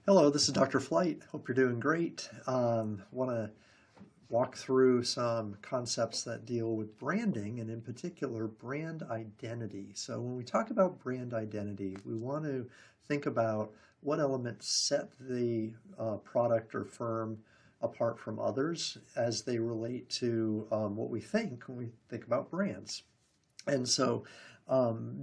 Hello, this is Dr. Flight. Hope you're doing great. Want to walk through some concepts that deal with branding and in particular brand identity. So when we talk about brand identity, we want to think about what elements set the product or firm apart from others as they relate to what we think when we think about brands. And so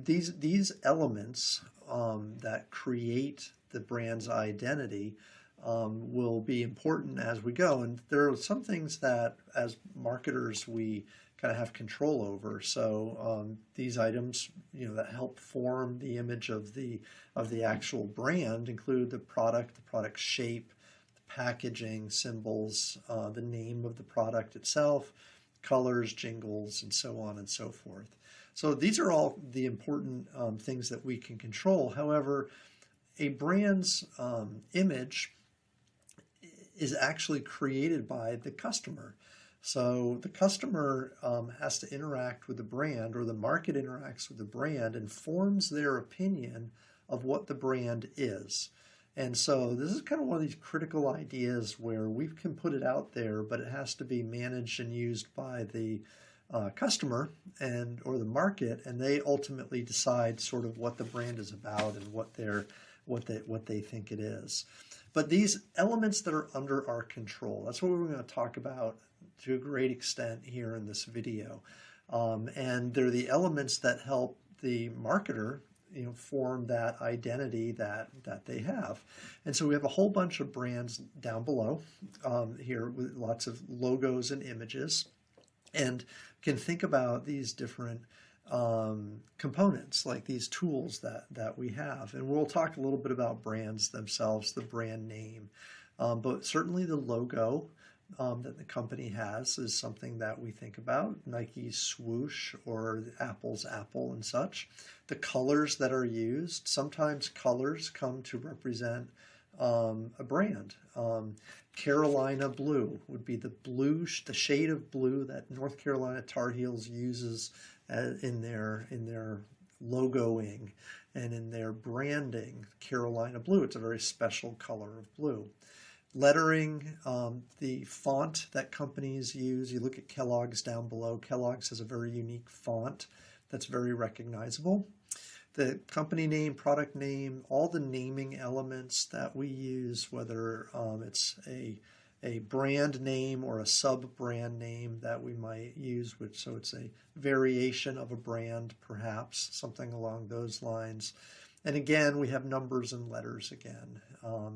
these elements that create the brand's identity will be important as we go. And there are some things that, as marketers, we kind of have control over. So these items, that help form the image of the actual brand include the product shape, the packaging, symbols, the name of the product itself, colors, jingles, and so on and so forth. So these are all the important things that we can control. However, a brand's image is actually created by the customer. So the customer has to interact with the brand, or the market interacts with the brand and forms their opinion of what the brand is. And so this is kind of one of these critical ideas where we can put it out there, but it has to be managed and used by the customer or the market, and they ultimately decide sort of what the brand is about and what they think it is. But these elements that are under our control, that's what we're going to talk about to a great extent here in this video. And they're the elements that help the marketer form that identity that they have. And so we have a whole bunch of brands down below here with lots of logos and images, and can think about these different components, like these tools that we have. And we'll talk a little bit about brands themselves, the brand name, but certainly the logo that the company has is something that we think about. Nike's swoosh or Apple's apple and such. The colors that are used, sometimes colors come to represent a brand. Carolina blue would be the shade of blue that North Carolina Tar Heels uses in their logoing and in their branding. Carolina blue, it's a very special color of blue. Lettering, the font that companies use. You look at Kellogg's down below. Kellogg's has a very unique font that's very recognizable. The company name, product name, all the naming elements that we use, whether it's a brand name or a sub-brand name that we might use, so it's a variation of a brand, perhaps, something along those lines. And again, we have numbers and letters again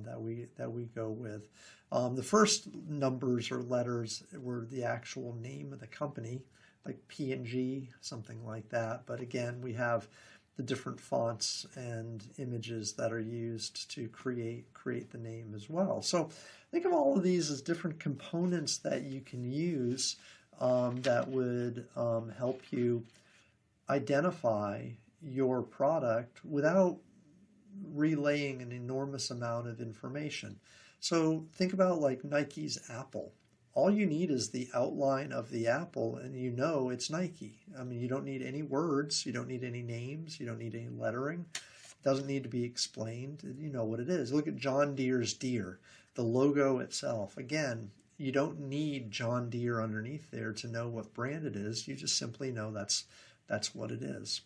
that we go with. The first numbers or letters were the actual name of the company, like P&G, something like that. But again, we have the different fonts and images that are used to create the name as well. So think of all of these as different components that you can use that would help you identify your product without relaying an enormous amount of information. So think about like Nike's apple. All you need is the outline of the apple and it's Nike. I mean, you don't need any words, you don't need any names, you don't need any lettering. It doesn't need to be explained. You know what it is. Look at John Deere's Deere, the logo itself. Again, you don't need John Deere underneath there to know what brand it is. You just simply know that's what it is.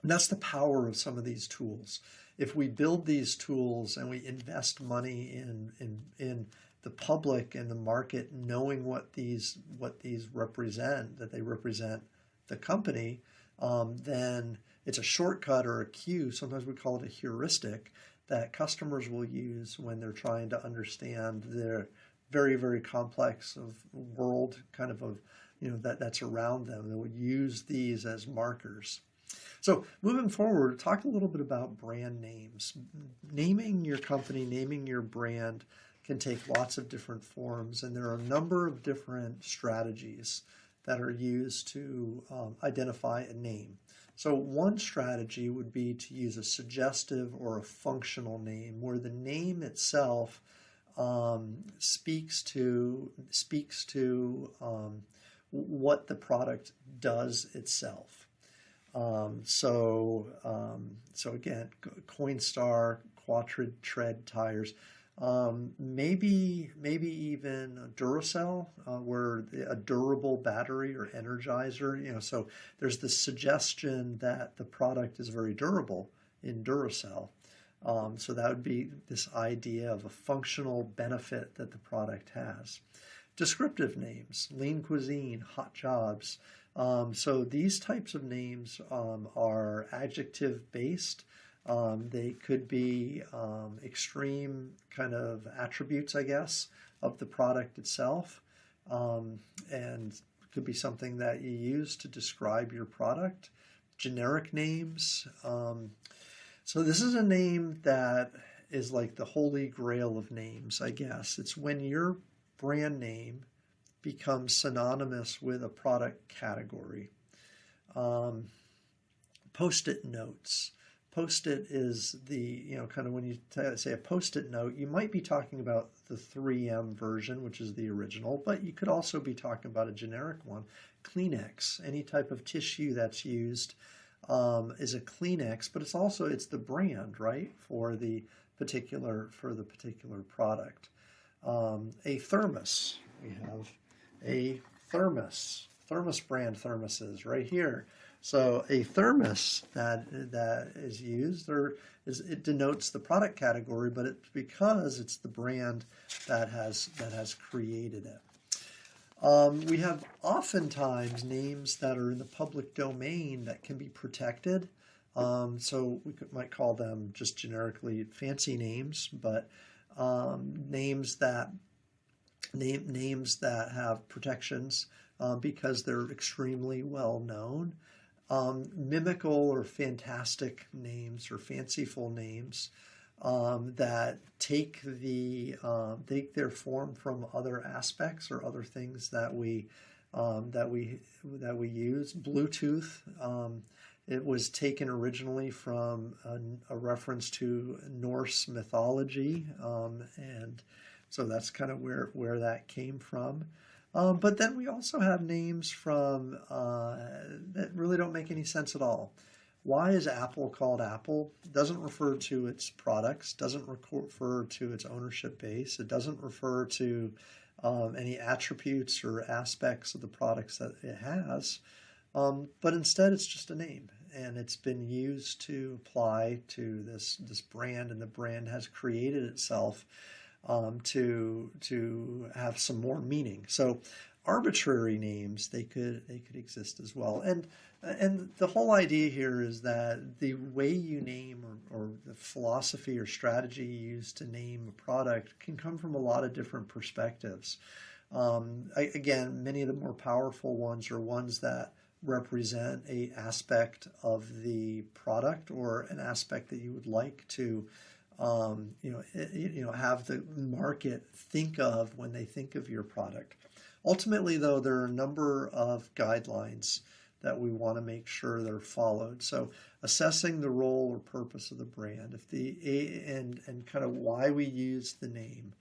And that's the power of some of these tools. If we build these tools and we invest money in the public and the market knowing what these represent, that they represent the company, then it's a shortcut or a cue. Sometimes we call it a heuristic that customers will use when they're trying to understand their very, very complex world that's around them. They would use these as markers. So moving forward, talk a little bit about brand names. Naming your company, naming your brand can take lots of different forms, and there are a number of different strategies that are used to identify a name. So one strategy would be to use a suggestive or a functional name, where the name itself speaks to what the product does itself. So again, Coinstar, Quattro Tread tires. Maybe even Duracell, where a durable battery or energizer. So there's this suggestion that the product is very durable in Duracell. So that would be this idea of a functional benefit that the product has. Descriptive names, lean cuisine, hot jobs. So these types of names are adjective based. They could be extreme kind of attributes, I guess, of the product itself, and could be something that you use to describe your product. Generic names. So this is a name that is like the holy grail of names, I guess. It's when your brand name becomes synonymous with a product category. Post-it notes. Post-it is kind of when you say a post-it note, you might be talking about the 3M version, which is the original, but you could also be talking about a generic one. Kleenex, any type of tissue that's used is a Kleenex, but it's the brand, right, for the particular product. A thermos. We have a thermos brand thermoses right here. So a thermos that is used, it denotes the product category, but it's because it's the brand that has created it. We have oftentimes names that are in the public domain that can be protected. So we might call them just generically fancy names, but names that have protections because they're extremely well known. Mimical or fantastic names or fanciful names that take their form from other aspects or other things that we use. Bluetooth. It was taken originally from a reference to Norse mythology, and so that's kind of where that came from. But then we also have names from that really don't make any sense at all. Why is Apple called Apple? It doesn't refer to its products, doesn't refer to its ownership base. It doesn't refer to any attributes or aspects of the products that it has. But instead, it's just a name, and it's been used to apply to this brand, and the brand has created itself to have some more meaning. So arbitrary names, they could exist as well. And the whole idea here is that the way you name or the philosophy or strategy you use to name a product can come from a lot of different perspectives. Again, many of the more powerful ones are ones that represent a aspect of the product or an aspect that you would like to have the market think of when they think of your product. Ultimately, though, there are a number of guidelines that we want to make sure they're followed. So assessing the role or purpose of the brand, and kind of why we use the name.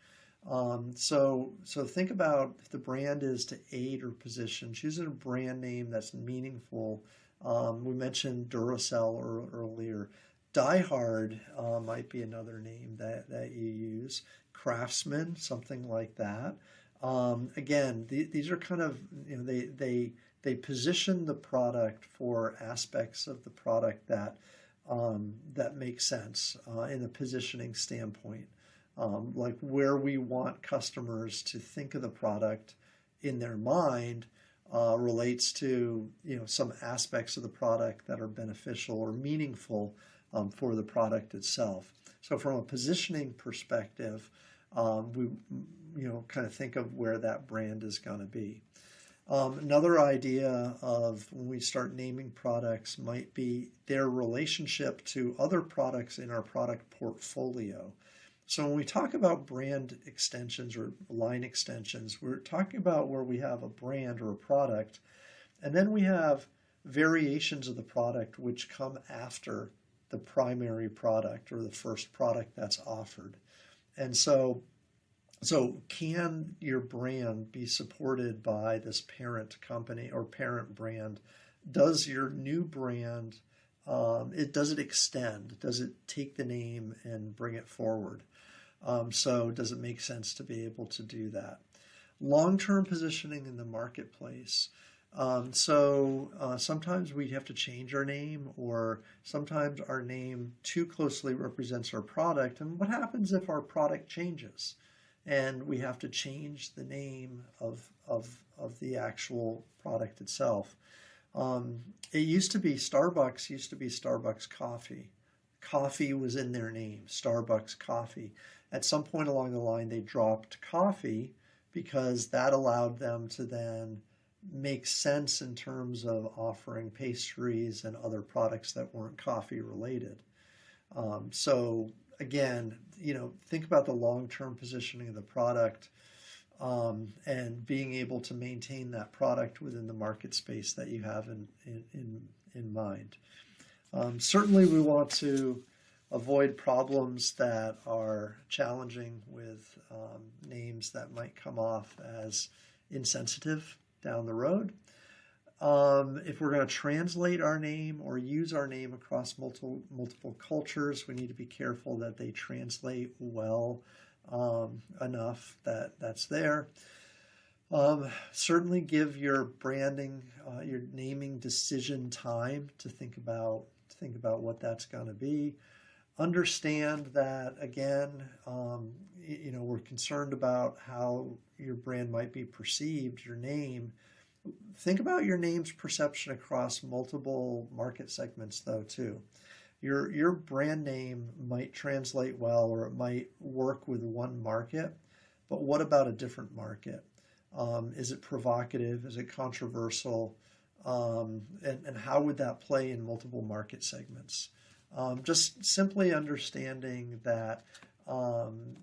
So think about if the brand is to aid or position, choosing a brand name that's meaningful. We mentioned Duracell earlier. Die Hard might be another name that you use. Craftsman, something like that. Again, these are kind of, they position the product for aspects of the product that make sense in a positioning standpoint. Like where we want customers to think of the product in their mind relates to some aspects of the product that are beneficial or meaningful for the product itself. So from a positioning perspective, we kind of think of where that brand is going to be. Another idea of when we start naming products might be their relationship to other products in our product portfolio. So when we talk about brand extensions or line extensions, we're talking about where we have a brand or a product, and then we have variations of the product which come after the primary product or the first product that's offered. And so can your brand be supported by this parent company or parent brand? Does your new brand, does it extend? Does it take the name and bring it forward? So does it make sense to be able to do that? Long-term positioning in the marketplace. Sometimes we have to change our name, or sometimes our name too closely represents our product. And what happens if our product changes and we have to change the name of the actual product itself? It used to be Starbucks coffee. Coffee was in their name, Starbucks coffee. At some point along the line, they dropped coffee because that allowed them to then make sense in terms of offering pastries and other products that weren't coffee related. So again, think about the long-term positioning of the product, and being able to maintain that product within the market space that you have in mind. Certainly we want to avoid problems that are challenging with names that might come off as insensitive down the road. If we're going to translate our name or use our name across multiple cultures, we need to be careful that they translate well enough that that's there. Certainly give your branding, your naming decision time to think about what that's going to be. Understand that, again, we're concerned about how your brand might be perceived, your name. Think about your name's perception across multiple market segments, though, too. Your brand name might translate well, or it might work with one market, but what about a different market? Is it provocative? Is it controversial? And how would that play in multiple market segments? Just simply understanding that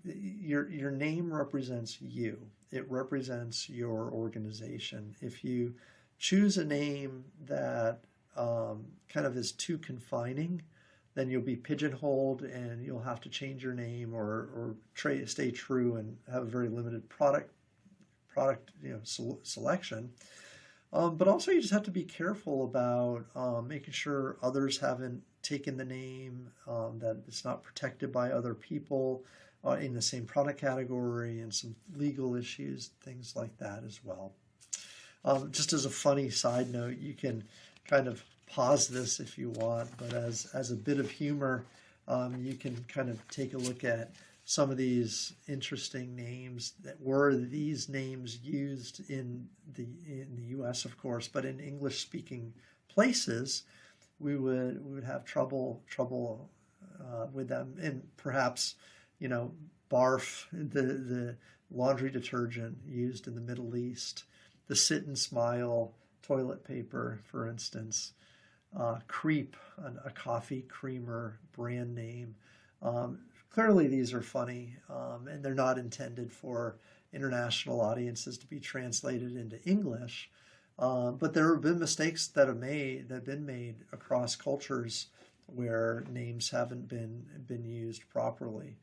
your name represents you. It represents your organization. If you choose a name that kind of is too confining, then you'll be pigeonholed and you'll have to change your name or stay true and have a very limited product selection. But also you just have to be careful about making sure others haven't taken the name, that it's not protected by other people in the same product category, and some legal issues, things like that as well. Just as a funny side note, you can kind of pause this if you want, but as a bit of humor, you can kind of take a look at some of these interesting names. That were these names used in the U.S., of course, but in English-speaking places, we would have trouble with them. And perhaps, barf, the laundry detergent used in the Middle East, the Sit and Smile toilet paper, for instance, Creep, a coffee creamer brand name. Clearly, these are funny, and they're not intended for international audiences to be translated into English. But there have been mistakes that have been made across cultures where names haven't been used properly.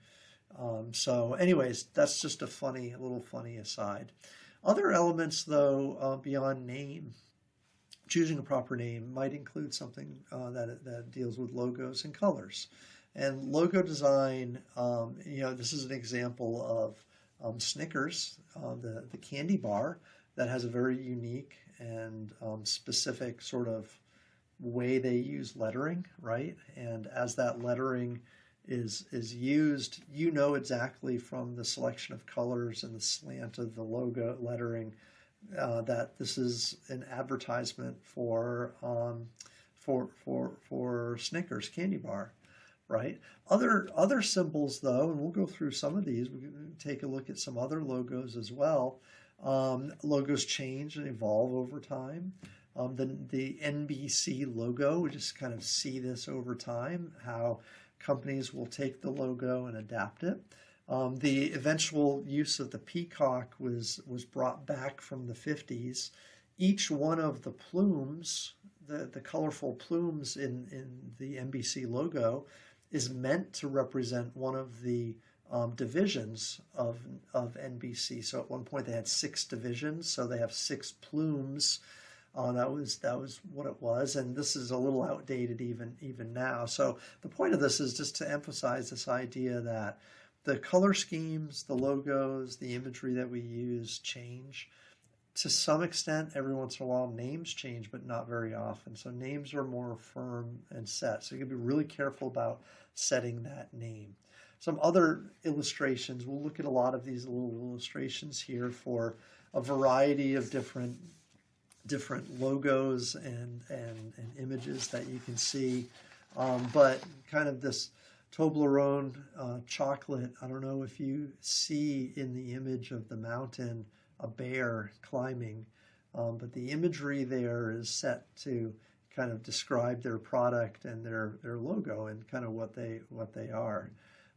So, anyways, that's just a little funny aside. Other elements, though, beyond name, choosing a proper name might include something that deals with logos and colors. And logo design, this is an example of Snickers, the candy bar that has a very unique and specific sort of way they use lettering, right? And as that lettering is used, exactly from the selection of colors and the slant of the logo lettering that this is an advertisement for Snickers candy bar. Right. Other symbols, though, and we'll go through some of these. We can take a look at some other logos as well. Logos change and evolve over time. The NBC logo, we just kind of see this over time, how companies will take the logo and adapt it. The eventual use of the peacock was brought back from the 50s. Each one of the plumes, the colorful plumes in the NBC logo, is meant to represent one of the divisions of NBC. So at one point they had 6 divisions, so they have 6 plumes. That was what it was, and this is a little outdated even now. So the point of this is just to emphasize this idea that the color schemes, the logos, the imagery that we use change. To some extent, every once in a while, names change, but not very often. So names are more firm and set. So you can be really careful about setting that name. Some other illustrations, we'll look at a lot of these little illustrations here for a variety of different logos and images that you can see. But kind of this Toblerone chocolate, I don't know if you see in the image of the mountain a bear climbing, but the imagery there is set to kind of describe their product and their logo and kind of what they are.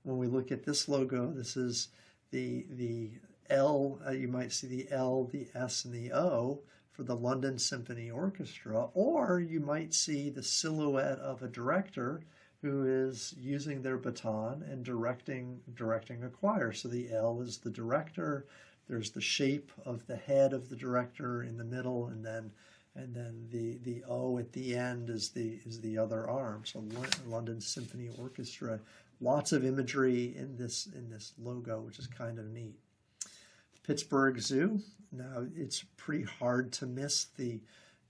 When we look at this logo, this is the L, you might see the L, the S, and the O for the London Symphony Orchestra, or you might see the silhouette of a director who is using their baton and directing a choir. So the L is the director. There's the shape of the head of the director in the middle, and then the O at the end is the other arm. So London Symphony Orchestra. Lots of imagery in this logo, which is kind of neat. Pittsburgh Zoo. Now it's pretty hard to miss the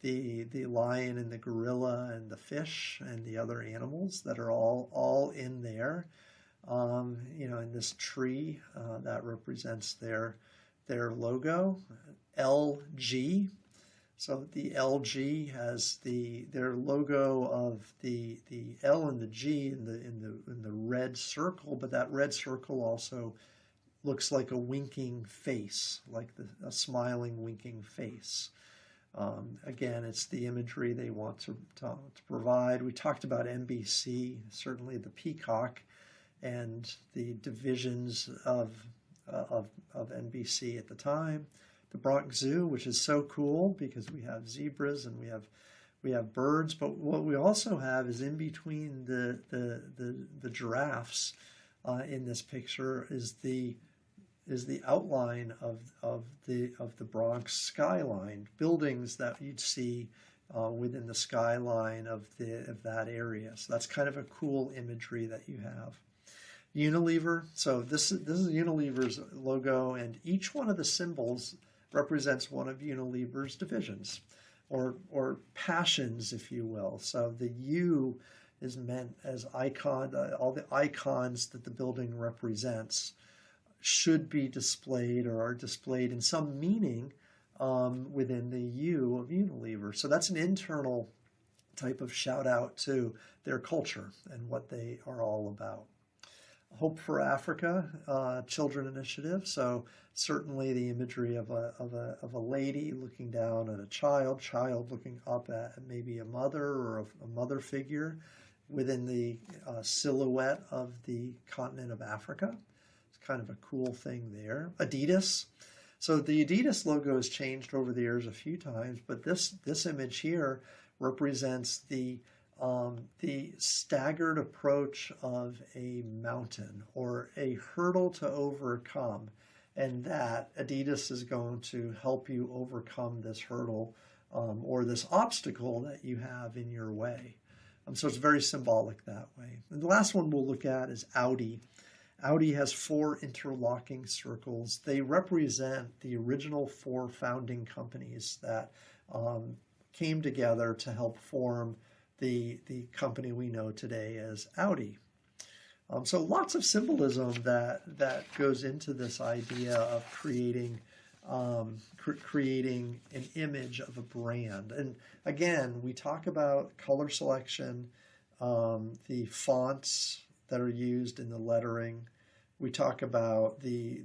lion and the gorilla and the fish and the other animals that are all in there. In this tree that represents their logo, LG. So the LG has their logo of the L and the G in the red circle, but that red circle also looks like a winking face, like a smiling, winking face. Again, it's the imagery they want to provide. We talked about NBC, certainly the peacock, and the divisions of NBC at the time. The Bronx Zoo, which is so cool because we have zebras and we have birds, but what we also have is in between the giraffes in this picture is the outline of the Bronx skyline, buildings that you'd see within the skyline of that area. So that's kind of a cool imagery that you have. Unilever. So this is Unilever's logo, and each one of the symbols represents one of Unilever's divisions, or passions, if you will. So the U is meant as icon. All the icons that the building represents should be displayed or are displayed in some meaning within the U of Unilever. So that's an internal type of shout out to their culture and what they are all about. Hope for Africa, Children Initiative. So certainly the imagery of a lady looking down at a child looking up at maybe a mother or a mother figure within the silhouette of the continent of Africa. It's kind of a cool thing there. Adidas. So the Adidas logo has changed over the years a few times, but this image here represents the staggered approach of a mountain or a hurdle to overcome, and that Adidas is going to help you overcome this hurdle or this obstacle that you have in your way. So it's very symbolic that way. And the last one we'll look at is Audi. Audi has 4 interlocking circles. They represent the original 4 founding companies that came together to help form the company we know today as Audi. So lots of symbolism that goes into this idea of creating an image of a brand. And again, we talk about color selection, the fonts that are used in the lettering. We talk about the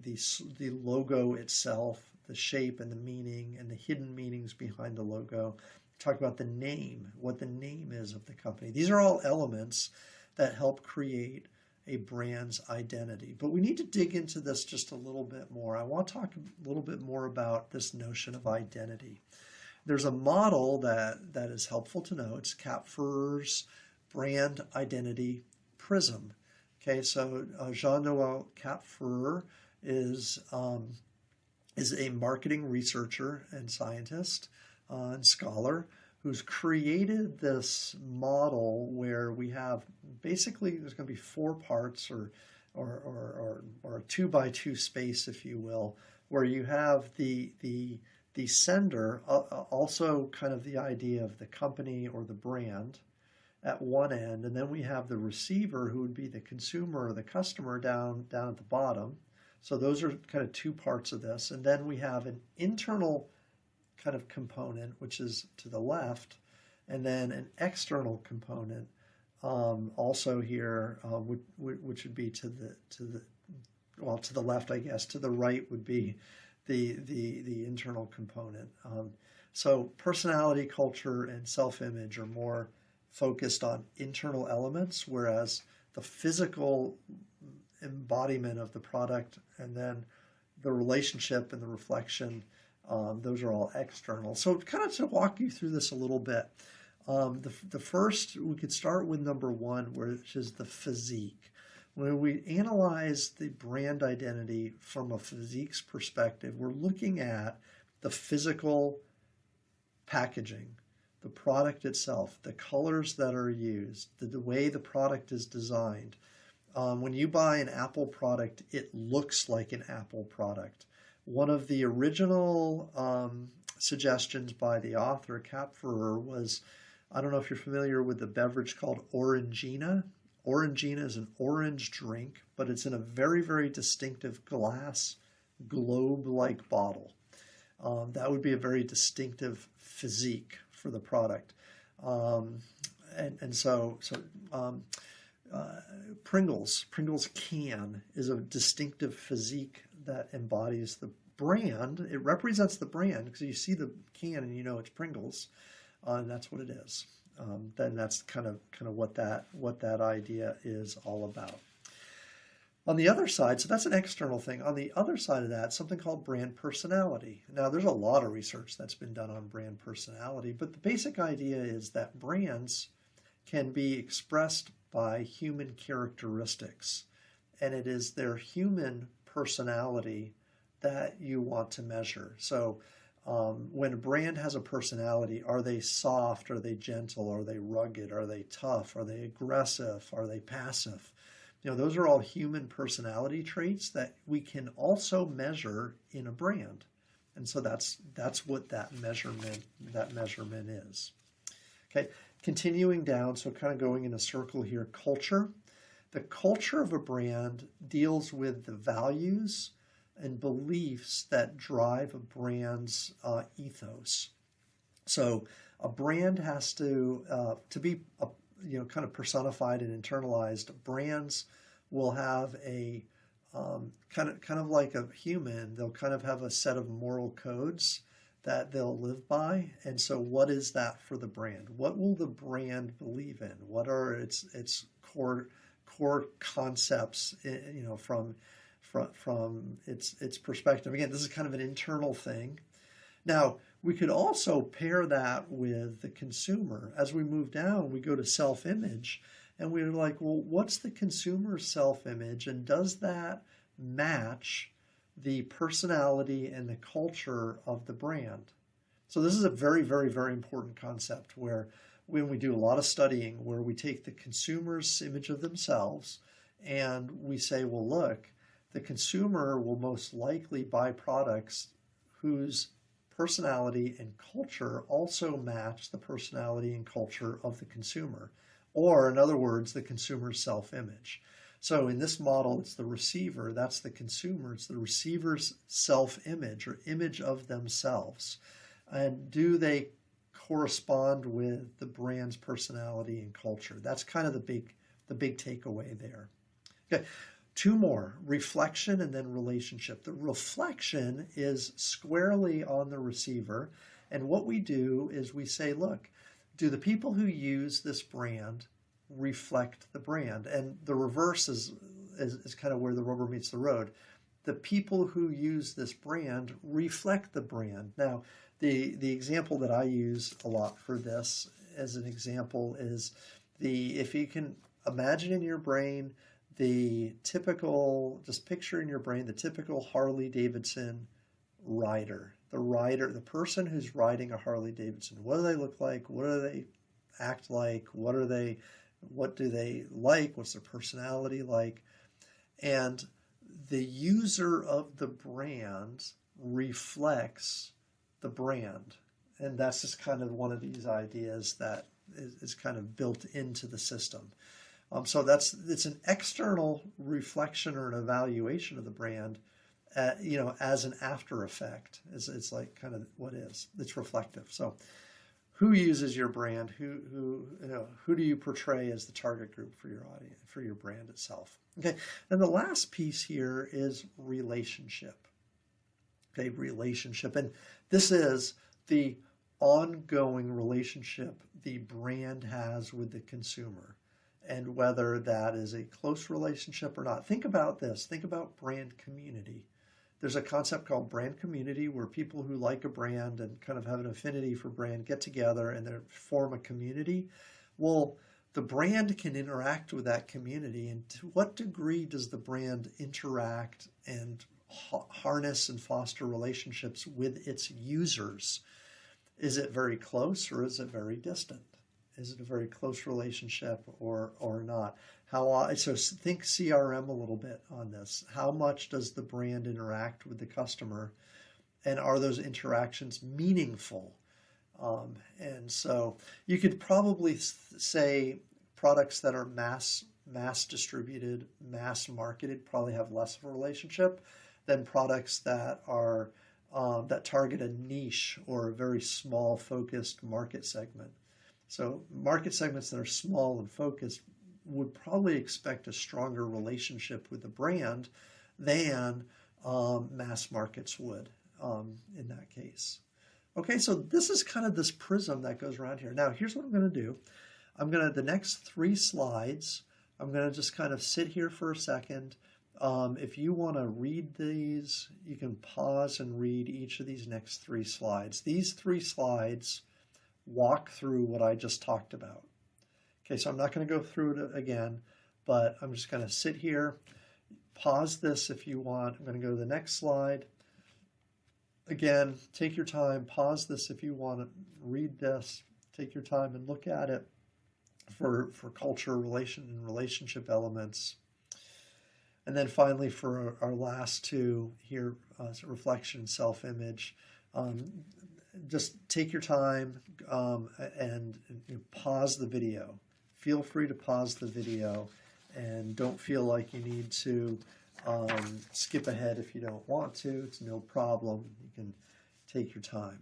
logo itself, the shape and the meaning and the hidden meanings behind the logo. Talk about the name, what the name is of the company. These are all elements that help create a brand's identity. But we need to dig into this just a little bit more. I want to talk a little bit more about this notion of identity. There's a model that is helpful to know. It's Kapferer's brand identity prism. Okay, so Jean-Noel Kapferer is a marketing researcher and scientist and scholar who's created this model where we have basically there's going to be 4 parts or or a 2 by 2 space, if you will, where you have the sender, also kind of the idea of the company or the brand at one end, and then we have the receiver, who would be the consumer or the customer, down at the bottom. So those are kind of two parts of this. And then we have an internal kind of component, which is to the left, and then an external component, also here, which would be to the left, I guess. To the right would be the internal component. So personality, culture, and self-image are more focused on internal elements, whereas the physical embodiment of the product and then the relationship and the reflection, those are all external. So kind of to walk you through this a little bit, the first, we could start with number one, which is the physique. When we analyze the brand identity from a physique's perspective, we're looking at the physical packaging, the product itself, the colors that are used, the way the product is designed. When you buy an Apple product, it looks like an Apple product. One of the original suggestions by the author, Kapferer, was, I don't know if you're familiar with the beverage called Orangina. Orangina is an orange drink, but it's in a very, very distinctive glass globe-like bottle. That would be a very distinctive physique for the product. Pringles can is a distinctive physique that embodies the brand. It represents the brand because you see the can and you know it's Pringles, and that's what it is. Then that's kind of what that idea is all about. On the other side, so that's an external thing. On the other side of that, something called brand personality. Now, there's a lot of research that's been done on brand personality, but the basic idea is that brands can be expressed by human characteristics, and it is their human personality that you want to measure. So when a brand has a personality, are they soft? Are they gentle? Are they rugged? Are they tough? Are they aggressive? Are they passive? Those are all human personality traits that we can also measure in a brand. And so that's what that measurement is. Okay, continuing down, so kind of going in a circle here, culture. The culture of a brand deals with the values and beliefs that drive a brand's ethos. So a brand has to be kind of personified and internalized. Brands will have a kind of like a human. They'll kind of have a set of moral codes that they'll live by. And so what is that for the brand? What will the brand believe in? What are its core concepts, from its perspective? Again, this is kind of an internal thing. Now, we could also pair that with the consumer. As we move down, we go to self-image, and we're like, well, what's the consumer's self-image, and does that match the personality and the culture of the brand? So this is a very, very, very important concept, where when we do a lot of studying, where we take the consumer's image of themselves and we say, well, look, the consumer will most likely buy products whose personality and culture also match the personality and culture of the consumer, or in other words, the consumer's self-image. So in this model, it's the receiver, that's the consumer, it's the receiver's self-image or image of themselves. And do they correspond with the brand's personality and culture? That's kind of the big takeaway there. Okay. Two more, reflection and then relationship. The reflection is squarely on the receiver. And what we do is we say, look, do the people who use this brand reflect the brand? And the reverse is kind of where the rubber meets the road. The people who use this brand reflect the brand. Now, the example that I use a lot for this as an example is if you can imagine in your brain just picture in your brain the typical Harley Davidson rider, the person who's riding a Harley Davidson. What do they look like? What do they act like? What do they like? What's their personality like? And the user of the brand reflects the brand. And that's just kind of one of these ideas that is kind of built into the system. So it's an external reflection or an evaluation of the brand, as an after effect. It's like kind of what is. It's reflective. So who uses your brand? Who do you portray as the target group for your audience, for your brand itself? Okay, and the last piece here is relationship. Okay, relationship, and this is the ongoing relationship the brand has with the consumer, and whether that is a close relationship or not. Think about this. Think about brand community. There's a concept called brand community where people who like a brand and kind of have an affinity for brand get together and they form a community. Well, the brand can interact with that community, and to what degree does the brand interact and harness and foster relationships with its users? Is it very close or is it very distant? Is it a very close relationship or not? So think CRM a little bit on this. How much does the brand interact with the customer, and are those interactions meaningful? And so you could probably say products that are mass distributed, mass marketed probably have less of a relationship than products that are that target a niche or a very small focused market segment. So market segments that are small and focused would probably expect a stronger relationship with the brand than mass markets would in that case. Okay, so this is kind of this prism that goes around here. Now, here's what I'm going to do. The next 3 slides, I'm going to just kind of sit here for a second. If you want to read these, you can pause and read each of these next 3 slides. These 3 slides walk through what I just talked about. Okay, so I'm not going to go through it again, but I'm just going to sit here, pause this if you want. I'm going to go to the next slide. Again, take your time, pause this if you want to read this, take your time and look at it for culture, relationship elements. And then finally, for our last 2 here, reflection, self-image, just take your time and pause the video. Feel free to pause the video, and don't feel like you need to skip ahead if you don't want to. It's no problem. You can take your time.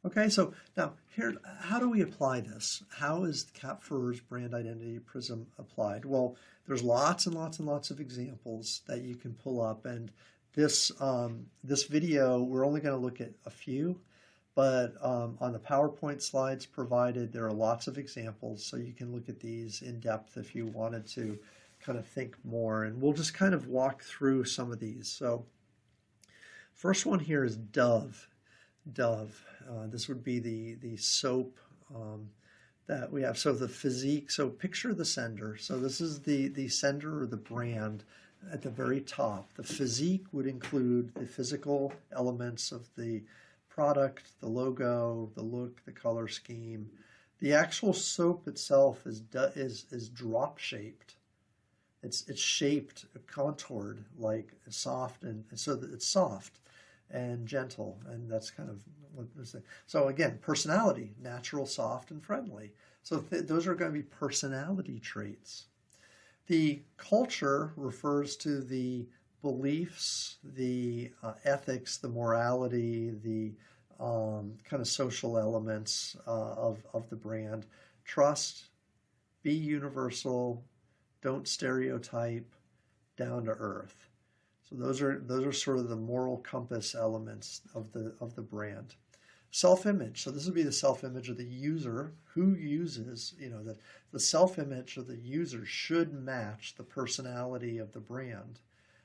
Okay, so now here, how do we apply this? How is CAPFIR's brand identity prism applied? Well, there's lots and lots and lots of examples that you can pull up, and this video, we're only going to look at a few, but on the PowerPoint slides provided, there are lots of examples, so you can look at these in depth if you wanted to kind of think more, and we'll just kind of walk through some of these. So first one here is Dove. This would be the soap that we have. So the physique, so picture the sender. So this is the sender or the brand at the very top. The physique would include the physical elements of the product, the logo, the look, the color scheme. The actual soap itself is drop shaped. It's shaped, contoured, like soft, and so that it's soft and gentle, and that's kind of what we're saying. So again, personality, natural, soft, and friendly. So those are going to be personality traits. The culture refers to the beliefs, the ethics, the morality, the kind of social elements of the brand. Trust, be universal, don't stereotype, down to earth. So those are sort of the moral compass elements of the brand. Self-image. So this would be the self-image of the user. Who uses, the self-image of the user should match the personality of the brand,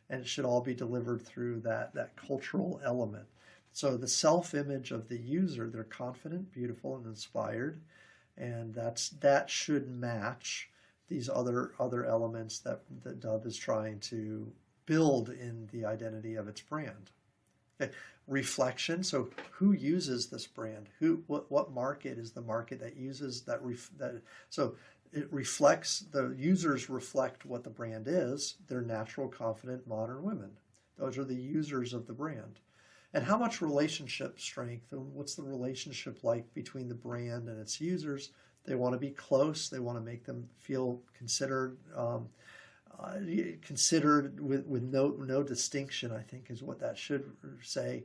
and it should all be delivered through that cultural element. So the self-image of the user, they're confident, beautiful, and inspired, and that should match these other elements that Dove is trying to build in the identity of its brand. Okay. Reflection. So who uses this brand? What market is the market that uses that? So it reflects, the users reflect what the brand is. They're natural, confident, modern women. Those are the users of the brand. And how much relationship strength, and what's the relationship like between the brand and its users? They want to be close. They want to make them feel considered, considered with no distinction, I think is what that should say.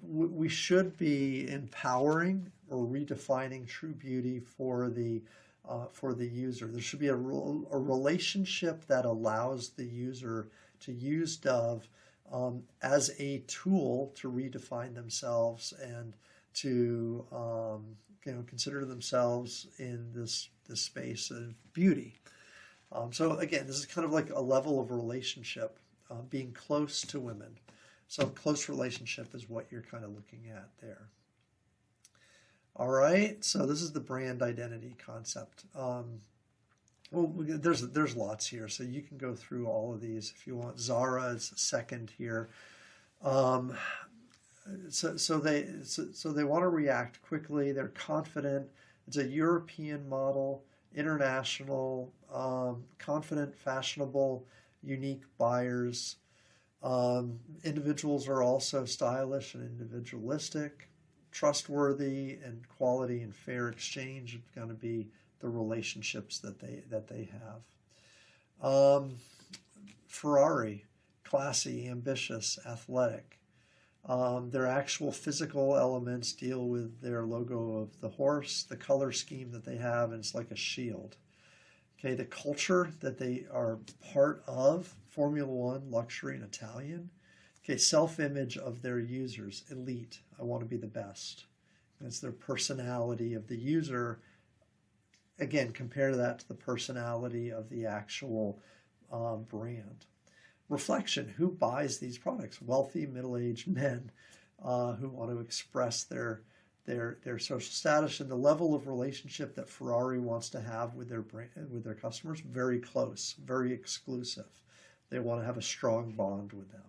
We should be empowering or redefining true beauty for the user. There should be a relationship that allows the user to use Dove as a tool to redefine themselves and to consider themselves in this space of beauty. So again, this is kind of like a level of relationship, being close to women. So close relationship is what you're kind of looking at there. All right, so this is the brand identity concept. Well, there's lots here, so you can go through all of these if you want. Zara is second here. So they want to react quickly. They're confident. It's a European model, international, confident, fashionable, unique buyers. Individuals are also stylish and individualistic, trustworthy, and quality and fair exchange is going to be the relationships that they have. Ferrari, classy, ambitious, athletic. Their actual physical elements deal with their logo of the horse, the color scheme that they have, and it's like a shield. Okay, the culture that they are part of, Formula One, luxury, and Italian. Okay, self-image of their users, elite, I want to be the best. It's their personality of the user. Again, compare that to the personality of the actual brand. Reflection, who buys these products? Wealthy, middle-aged men who want to express their social status, and the level of relationship that Ferrari wants to have with their brand, with their customers, very close, very exclusive. They want to have a strong bond with them.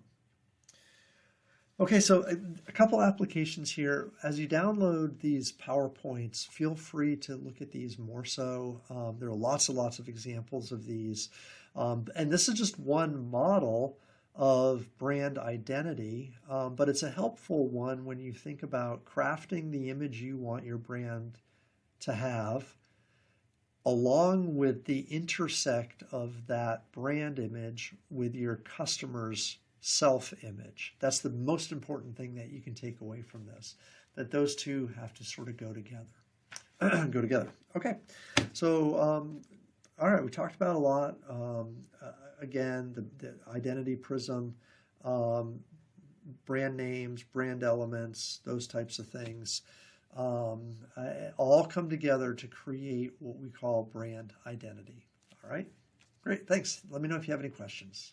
Okay, so a couple applications here. As you download these PowerPoints, feel free to look at these more so. There are lots and lots of examples of these. And this is just one model of brand identity, but it's a helpful one when you think about crafting the image you want your brand to have, along with the intersect of that brand image with your customer's self-image. That's the most important thing that you can take away from this, that those two have to sort of go together. Go together. Okay, so all right, we talked about a lot. Again, the identity prism, brand names, brand elements, those types of things, all come together to create what we call brand identity. All right, great, thanks. Let me know if you have any questions.